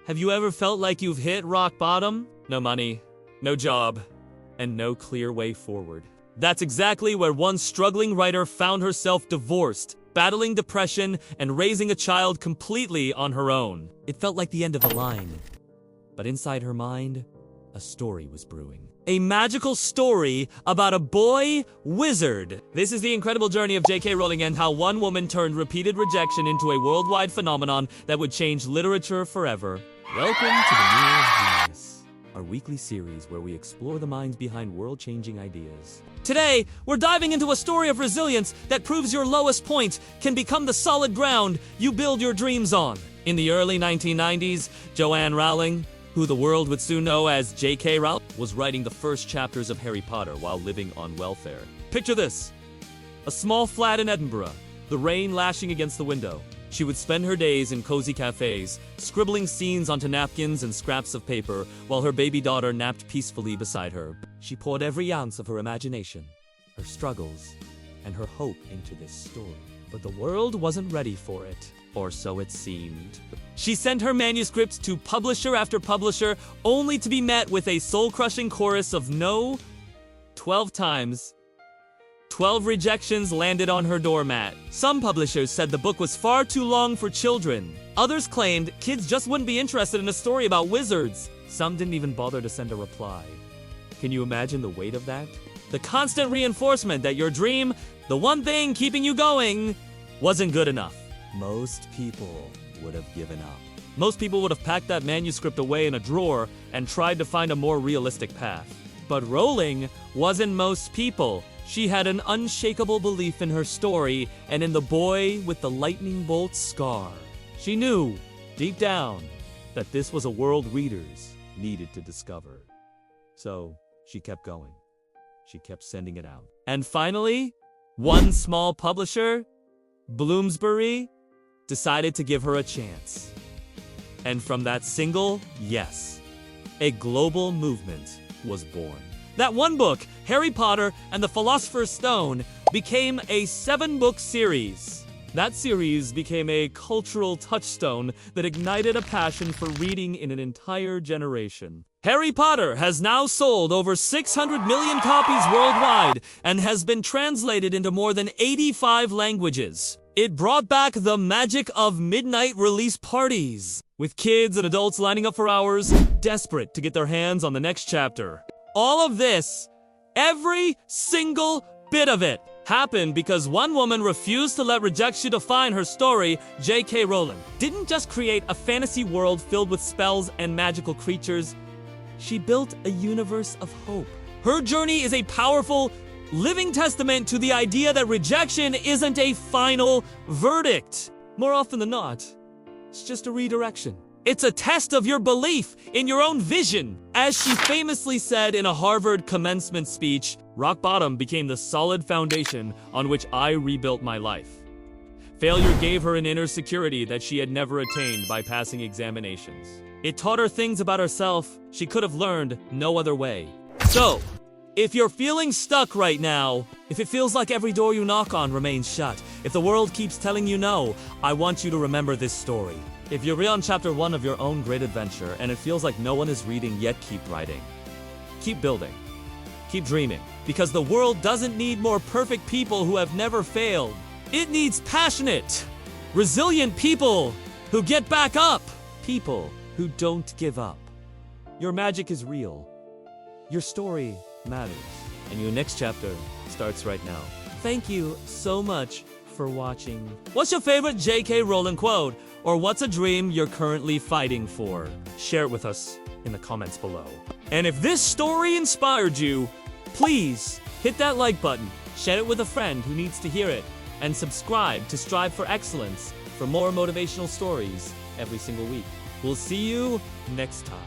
Have you ever felt like you've hit rock bottom? No money, no job, and no clear way forward. That's exactly where one struggling writer found herself divorced, battling depression, and raising a child completely on her own. It felt like the end of a line. But inside her mind, a story was brewing. A magical story about a boy wizard. This is the incredible journey of J.K. Rowling and how one woman turned repeated rejection into a worldwide phenomenon that would change literature forever. Welcome to the Mirror of Genius, our weekly series where we explore the minds behind world-changing ideas. Today, we're diving into a story of resilience that proves your lowest point can become the solid ground you build your dreams on. In the early 1990s, Joanne Rowling, who the world would soon know as J.K. Rowling, was writing the first chapters of Harry Potter while living on welfare. Picture this: a small flat in Edinburgh, the rain lashing against the window. She would spend her days in cozy cafes, scribbling scenes onto napkins and scraps of paper, while her baby daughter napped peacefully beside her. She poured every ounce of her imagination, her struggles, and her hope into this story. But the world wasn't ready for it, or so it seemed. She sent her manuscripts to publisher after publisher, only to be met with a soul-crushing chorus of no. 12 times, 12 rejections landed on her doormat. Some publishers said the book was far too long for children. Others claimed kids just wouldn't be interested in a story about wizards. Some didn't even bother to send a reply. Can you imagine the weight of that? The constant reinforcement that your dream, the one thing keeping you going, wasn't good enough. Most people would have given up. Most people would have packed that manuscript away in a drawer and tried to find a more realistic path. But Rowling wasn't most people. She had an unshakable belief in her story and in the boy with the lightning bolt scar. She knew, deep down, that this was a world readers needed to discover. So she kept going. She kept sending it out. And finally, one small publisher, Bloomsbury, decided to give her a chance. And from that single yes, a global movement was born. That one book, Harry Potter and the Philosopher's Stone, became a 7-book series. That series became a cultural touchstone that ignited a passion for reading in an entire generation. Harry Potter has now sold over 600 million copies worldwide and has been translated into more than 85 languages. It brought back the magic of midnight release parties, with kids and adults lining up for hours, desperate to get their hands on the next chapter. All of this, every single bit of it, happened because one woman refused to let rejection define her story. J.K. Rowling didn't just create a fantasy world filled with spells and magical creatures. She built a universe of hope. Her journey is a powerful, living testament to the idea that rejection isn't a final verdict. More often than not, it's just a redirection. It's a test of your belief in your own vision. As she famously said in a Harvard commencement speech, rock bottom became the solid foundation on which I rebuilt my life. Failure gave her an inner security that she had never attained by passing examinations. It taught her things about herself she could have learned no other way. So, if you're feeling stuck right now, if it feels like every door you knock on remains shut, if the world keeps telling you no, I want you to remember this story. If you're on chapter 1 of your own great adventure and it feels like no one is reading yet, keep writing. Keep building. Keep dreaming. Because the world doesn't need more perfect people who have never failed. It needs passionate, resilient people who get back up. People who don't give up. Your magic is real. Your story matters. And your next chapter starts right now. Thank you so much for watching. What's your favorite J.K. Rowling quote? Or what's a dream you're currently fighting for? Share it with us in the comments below. And if this story inspired you, please hit that like button, share it with a friend who needs to hear it, and subscribe to Strive for Excellence for more motivational stories every single week. We'll see you next time.